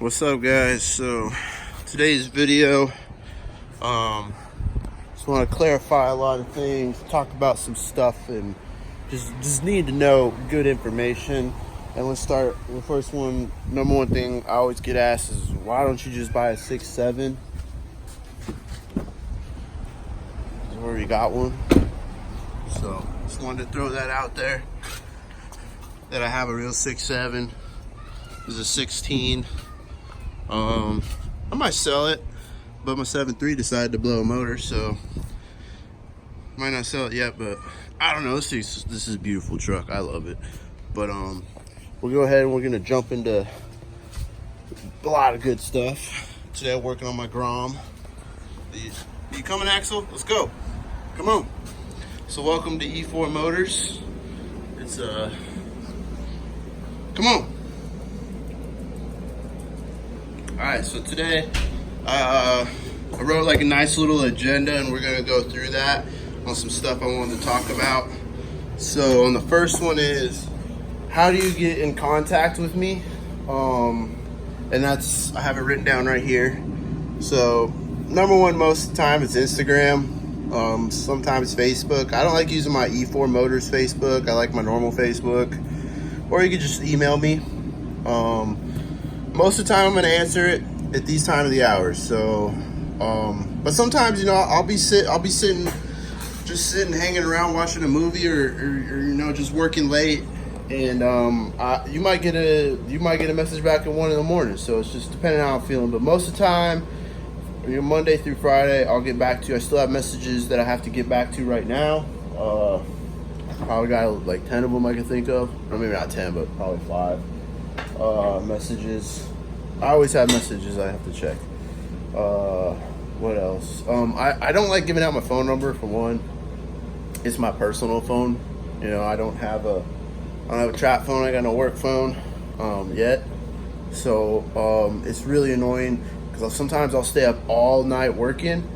What's up, guys? So today's video, just want to clarify a lot of things, talk about some stuff, and just need to know good information. And let's start with the first one. Number one thing I always get asked is, why don't you just buy a 6.7? I already got one, so just wanted to throw that out there, that I have a real 6.7. This is a 16. I might sell it, but my 7.3 decided to blow a motor, so might not sell it yet. But I don't know. This is a beautiful truck. I love it. But we'll go ahead and we're gonna jump into a lot of good stuff today. I'm working on my Grom. You coming, Axel? Let's go. Come on. So welcome to E4 Motors. It's come on. Alright, so today I wrote like a nice little agenda, and we're gonna go through that on some stuff I wanted to talk about. So on the first one is, how do you get in contact with me? And that's, I have it written down right here. So number one, most of the time it's Instagram, sometimes Facebook. I don't like using my E4 Motors Facebook. I like my normal Facebook. Or you could just email me. Most of the time I'm gonna answer it at these time of the hours. So, but sometimes, you know, I'll be sitting, hanging around watching a movie, or you know, just working late, and you might get a message back at 1 in the morning. So it's just depending on how I'm feeling. But most of the time, you know, Monday through Friday, I'll get back to you. I still have messages that I have to get back to right now. Probably got like 10 of them I can think of, or maybe not 10, but probably 5. Messages. I always have messages I have to check. What else? I don't like giving out my phone number, for one. It's my personal phone. You know, I don't have a trap phone. I got no work phone yet. So it's really annoying, because sometimes I'll stay up all night working,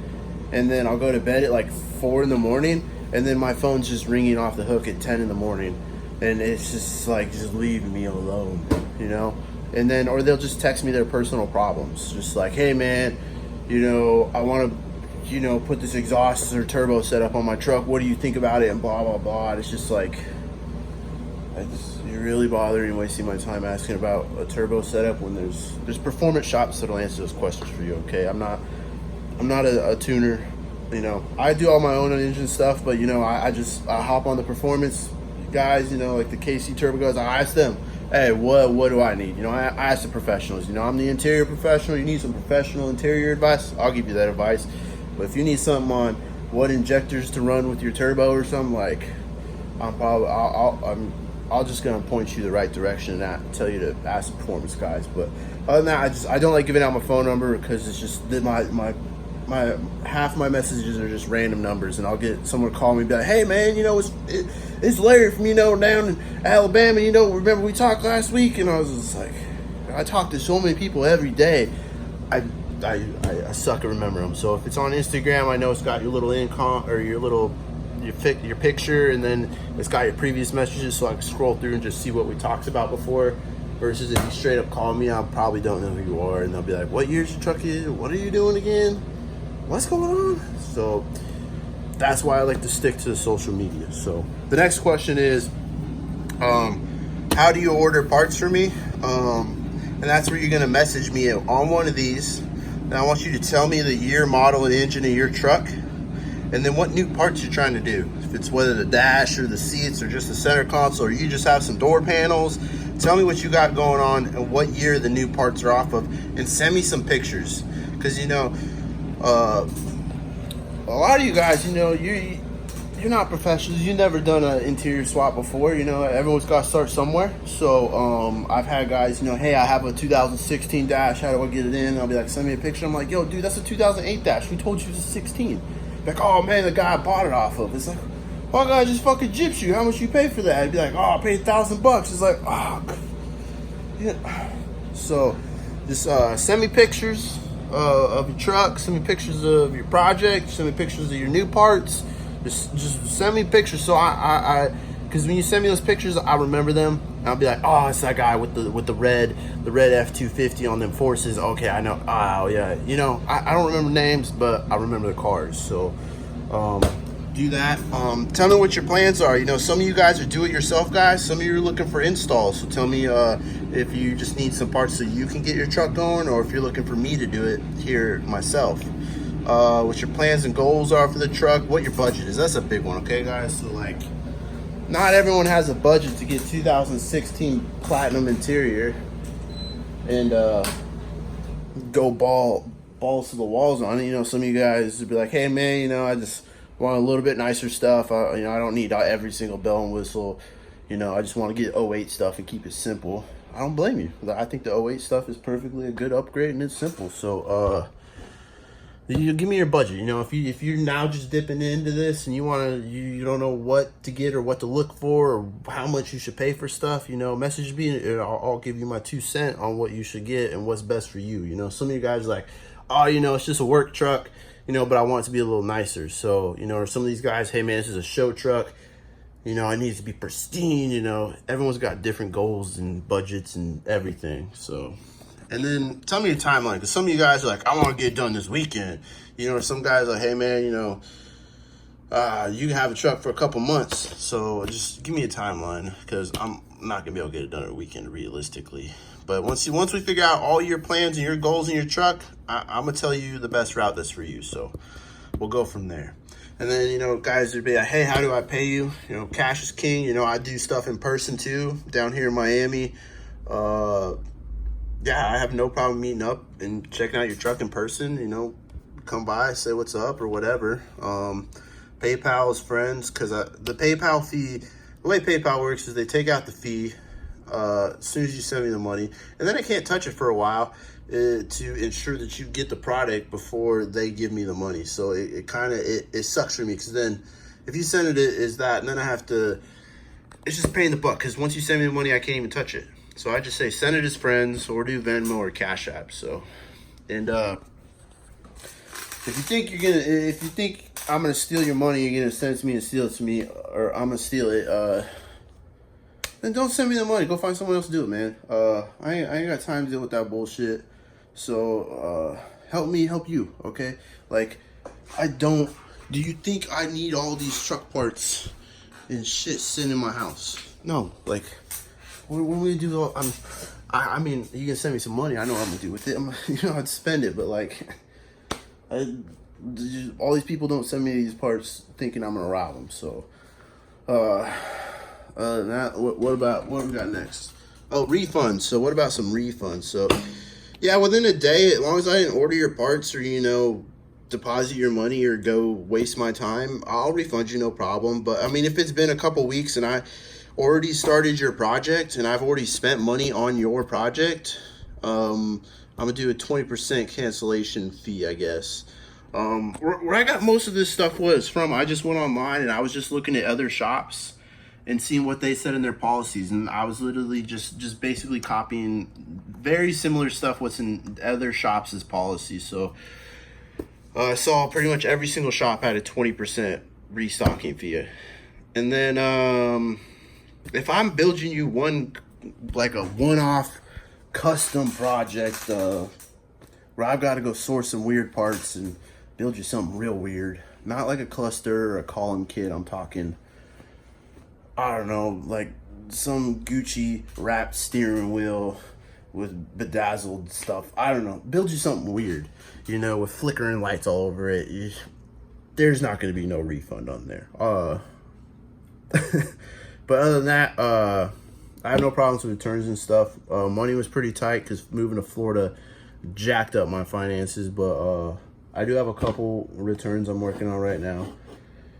and then I'll go to bed at like 4 in the morning, and then my phone's just ringing off the hook at 10 in the morning. And it's just like, just leave me alone, you know? And then, or they'll just text me their personal problems. Just like, hey man, you know, I want to, you know, put this exhaust or turbo setup on my truck. What do you think about it? And blah, blah, blah. And it's just like, you're really bothering and wasting my time asking about a turbo setup when there's performance shops that'll answer those questions for you, okay? I'm not a tuner, you know. I do all my own engine stuff, but you know, I hop on the performance guys, you know, like the KC Turbo guys. I ask them, hey, what do I need? You know, I ask the professionals. You know, I'm the interior professional. You need some professional interior advice, I'll give you that advice. But if you need something on what injectors to run with your turbo or something, like, I'll just gonna point you the right direction and not tell you to ask the performance guys. But other than that, I don't like giving out my phone number, because it's just that my half my messages are just random numbers, and I'll get someone call me and be like, hey man, you know, it's Larry from, you know, down in Alabama, you know, remember we talked last week? And I was just like, I talk to so many people every day, I suck at remembering them. So if it's on Instagram, I know it's got your little or your picture, and then it's got your previous messages, so I can scroll through and just see what we talked about before. Versus if you straight up call me, I probably don't know who you are, and they'll be like, what year's your truck is? What are you doing again? What's going on? So that's why I like to stick to the social media. So the next question is, how do you order parts for me? And that's where you're gonna message me on one of these, and I want you to tell me the year, model, and engine of your truck, and then what new parts you're trying to do. If it's whether the dash or the seats or just the center console, or you just have some door panels, tell me what you got going on and what year the new parts are off of, and send me some pictures. Because, you know, a lot of you guys, you know, you're not professionals. You've never done an interior swap before. You know, everyone's got to start somewhere. So I've had guys, you know, hey, I have a 2016 dash. How do I get it in? And I'll be like, send me a picture. I'm like, yo, dude, that's a 2008 dash. We told you it was a 16. Like, oh man, the guy I bought it off of. It's like, why guy just fucking gyps you? How much you pay for that? I'd be like, oh, I paid $1,000. It's like, oh, yeah. So just send me pictures of your truck, send me pictures of your project, send me pictures of your new parts. Just send me pictures, so I because when you send me those pictures, I remember them, I'll be like, oh, it's that guy with the red F-250 on them Forces. Okay, I know. Oh yeah, you know, I don't remember names, but I remember the cars. So do that. Tell me what your plans are. You know, some of you guys are do-it-yourself guys. Some of you are looking for installs. So tell me if you just need some parts so you can get your truck going, or if you're looking for me to do it here myself. What your plans and goals are for the truck, what your budget is. That's a big one, okay, guys? So like, not everyone has a budget to get 2016 Platinum interior and go balls to the walls on it. You know, some of you guys would be like, hey man, you know, I just want a little bit nicer stuff. You know, I don't need every single bell and whistle. You know, I just want to get 08 stuff and keep it simple. I don't blame you. I think the 08 stuff is perfectly a good upgrade and it's simple. So you give me your budget. You know, if you're now just dipping into this and you don't know what to get or what to look for or how much you should pay for stuff, you know, message me and I'll give you my 2 cents on what you should get and what's best for you. You know, some of you guys are like, oh, you know, it's just a work truck, you know, but I want it to be a little nicer. So, you know, or some of these guys, hey man, this is a show truck, you know, it needs to be pristine. You know, everyone's got different goals and budgets and everything. So, and then tell me your timeline, because some of you guys are like, I want to get it done this weekend. You know, or some guys are like, hey man, you know, you can have a truck for a couple months. So just give me a timeline, because I'm not gonna be able to get it done in a weekend realistically. But once we figure out all your plans and your goals in your truck, I'm gonna tell you the best route that's for you. So we'll go from there. And then, you know, guys would be like, hey, how do I pay you? You know, cash is king. You know, I do stuff in person too, down here in Miami. Yeah, I have no problem meeting up and checking out your truck in person. You know, come by, say what's up or whatever. PayPal is friends, because the PayPal fee, the way PayPal works is they take out the fee as soon as you send me the money, and then I can't touch it for a while to ensure that you get the product before they give me the money. So it kind of it sucks for me, because then if you send it is that, and then I have to, it's just a pain in the butt, because once you send me the money I can't even touch it. So I just say send it as friends, or do Venmo or Cash App. So, and if you think I'm gonna steal your money, you're gonna send it to me and steal it to me, or I'm gonna steal it, then don't send me the money. Go find someone else to do it, man. I ain't got time to deal with that bullshit. So help me help you, okay? Like, do you think I need all these truck parts and shit sitting in my house? No, like, what am we gonna do? I mean, you can send me some money. I know what I'm gonna do with it. You know, I'd spend it, but like, all these people don't send me these parts thinking I'm gonna rob them. So, other than that, what we got next? Oh, refunds. So what about some refunds? So, yeah, within a day, as long as I didn't order your parts or, you know, deposit your money or go waste my time, I'll refund you, no problem. But I mean, if it's been a couple weeks and I already started your project and I've already spent money on your project, I'm gonna do a 20% cancellation fee, I guess. Where I got most of this stuff was from, I just went online and I was just looking at other shops and seeing what they said in their policies, and I was literally just basically copying very similar stuff what's in other shops' policies. So I saw pretty much every single shop had a 20% restocking fee. And then if I'm building you like a one-off custom project where I've got to go source some weird parts and build you something real weird, not like a cluster or a column kit, I'm talking, I don't know, like some Gucci wrapped steering wheel with bedazzled stuff. I don't know. Build you something weird, you know, with flickering lights all over it. There's not going to be no refund on there. But other than that, I have no problems with returns and stuff. Money was pretty tight because moving to Florida jacked up my finances. But I do have a couple returns I'm working on right now.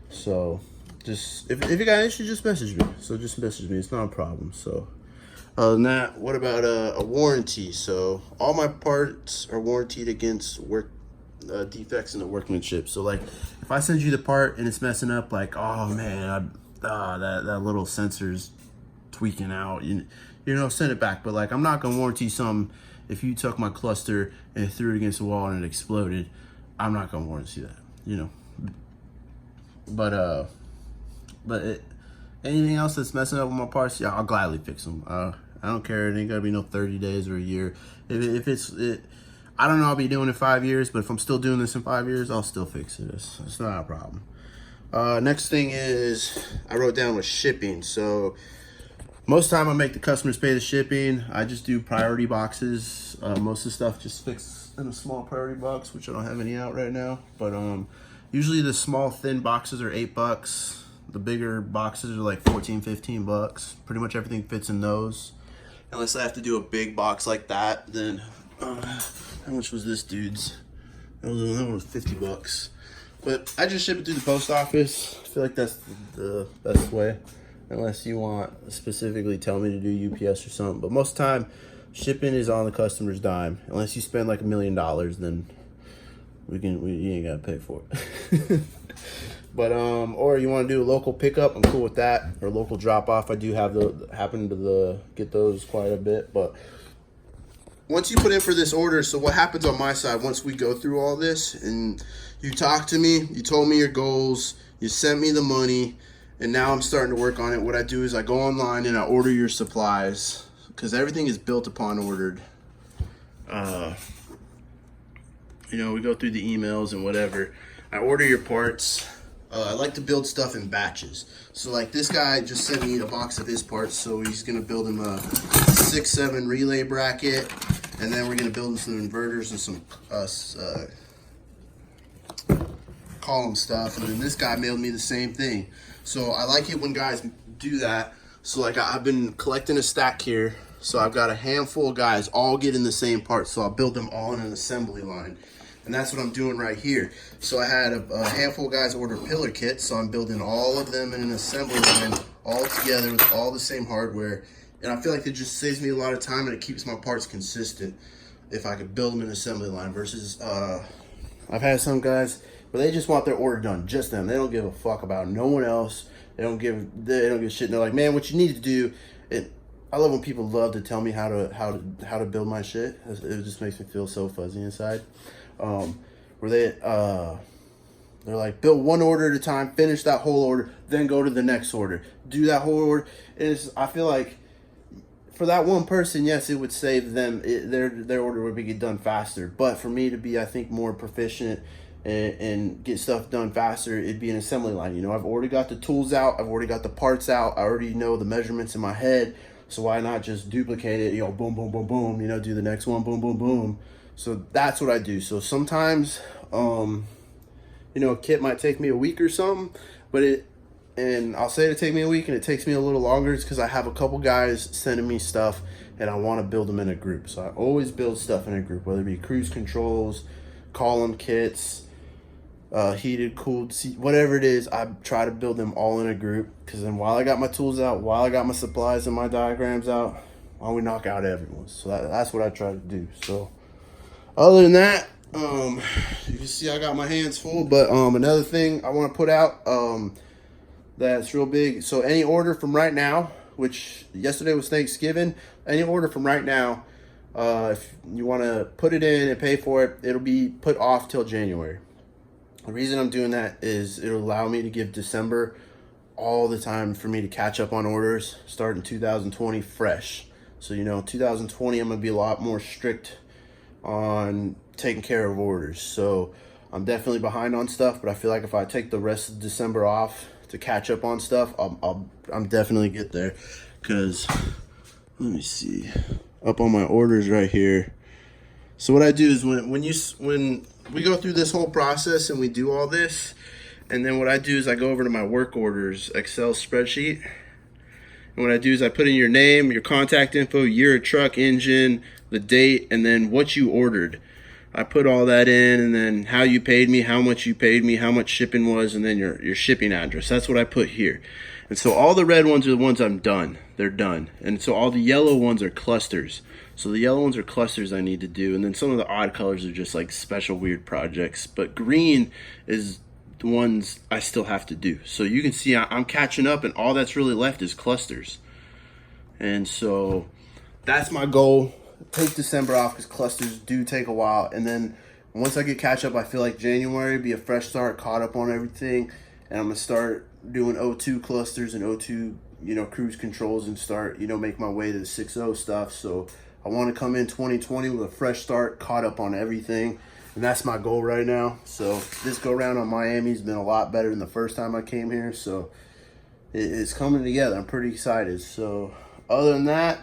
So just if you got an issue, just message me. So just message me. It's not a problem. So other than that, what about a warranty? So all my parts are warranted against defects in the workmanship. So like if I send you the part and it's messing up, like, oh man, that little sensor's tweaking out, you know, send it back. But like, I'm not gonna warranty some if you took my cluster and threw it against the wall and it exploded. I'm not gonna warranty that, you know. But anything else that's messing up with my parts, yeah, I'll gladly fix them. I don't care. It ain't gotta be no 30 days or a year. If it's I don't know. I'll be doing it 5 years, but if I'm still doing this in 5 years, I'll still fix it. It's not a problem. Next thing is I wrote down was shipping. So most of the time I make the customers pay the shipping. I just do priority boxes. Most of the stuff just fixed in a small priority box, which I don't have any out right now. But usually the small thin boxes are $8. The bigger boxes are like 14, 15 bucks. Pretty much everything fits in those. Unless I have to do a big box like that, then how much was this dude's? That was 50 bucks. But I just ship it through the post office. I feel like that's the best way. Unless you want to specifically tell me to do UPS or something. But most of the time, shipping is on the customer's dime. Unless you spend like $1 million, then you ain't gotta pay for it. But or you want to do a local pickup, I'm cool with that. Or local drop off. I do have happen to get those quite a bit. But once you put in for this order, so what happens on my side once we go through all this and you talk to me, you told me your goals, you sent me the money, and now I'm starting to work on it. What I do is I go online and I order your supplies because everything is built upon ordered. You know, we go through the emails and whatever. I order your parts. I like to build stuff in batches. So like this guy just sent me a box of his parts, so he's gonna build him a 6-7 relay bracket, and then we're gonna build him some inverters and some column stuff. And then this guy mailed me the same thing. So I like it when guys do that. So like I've been collecting a stack here. So I've got a handful of guys all getting the same parts. So I'll build them all in an assembly line. And that's what I'm doing right here. So I had a handful of guys order pillar kits. So I'm building all of them in an assembly line all together with all the same hardware. And I feel like it just saves me a lot of time and it keeps my parts consistent if I could build them in an assembly line versus I've had some guys where they just want their order done, just them. They don't give a fuck about no one else. They don't give a shit. And they're like, man, what you need to do. I love when people love to tell me how to build my shit. It just makes me feel so fuzzy inside. Where they're like, build one order at a time, finish that whole order, then go to the next order. Do that whole order. I feel like for that one person, yes, it would save them. Their order would be done faster. But for me to be, I think, more proficient and get stuff done faster, it'd be an assembly line. You know, I've already got the tools out. I've already got the parts out. I already know the measurements in my head. So why not just duplicate it? You know, boom, boom, boom, boom. You know, do the next one, boom, boom, boom. So that's what I do. So sometimes, you know, a kit might take me a week or something, and I'll say it'll take me a week and it takes me a little longer. It's because I have a couple guys sending me stuff and I want to build them in a group. So I always build stuff in a group, whether it be cruise controls, column kits, heated, cooled seat, whatever it is. I try to build them all in a group because then while I got my tools out, while I got my supplies and my diagrams out, we knock out everyone's. So that's what I try to do. So other than that, you can see I got my hands full. But another thing I want to put out that's real big. So any order from right now, which yesterday was Thanksgiving, any order from right now, if you want to put it in and pay for it, it'll be put off till January. The reason I'm doing that is it'll allow me to give December all the time for me to catch up on orders starting 2020 fresh. So, you know, 2020, I'm going to be a lot more strict on taking care of orders. So I'm definitely behind on stuff, but I feel like if I take the rest of December off to catch up on stuff, I'm definitely get there. Because let me see, up on my orders right here. So what I do is when we go through this whole process and we do all this, and then what I do is I go over to my work orders Excel spreadsheet. And what I do is I put in your name, your contact info, year of truck, engine, the date, and then what you ordered. I put all that in, and then how you paid me, how much you paid me, how much shipping was, and then your shipping address. That's what I put here. And so all the red ones are the ones I'm done. They're done. And so all the yellow ones are clusters. So the yellow ones are clusters I need to do. And then some of the odd colors are just like special weird projects. But green is the ones I still have to do. So you can see I'm catching up, and all that's really left is clusters. And so that's my goal. Take December off because clusters do take a while. And then once I get catch up, I feel like January be a fresh start, caught up on everything. And I'm going to start doing O2 clusters and O2, cruise controls and start, make my way to the 6.0 stuff. So I want to come in 2020 with a fresh start, caught up on everything. And that's my goal right now. So this go round on Miami has been a lot better than the first time I came here. So it's coming together. I'm pretty excited. So other than that,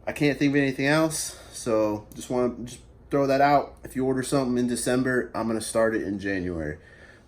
I can't think of anything else. So just want to throw that out. If you order something in December, I'm going to start it in January.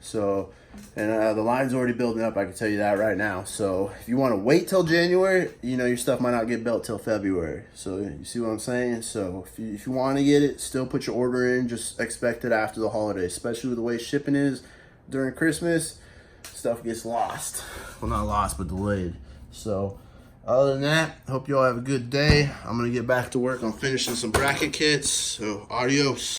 So, and the line's already building up, I can tell you that right now. So if you want to wait till January, your stuff might not get built till February. So you see what I'm saying? So if you want to get it, still put your order in. Just expect it after the holidays, especially with the way shipping is during Christmas. Stuff gets lost. Well, not lost, but delayed. So other than that, hope you all have a good day. I'm going to get back to work on finishing some bracket kits. So adios.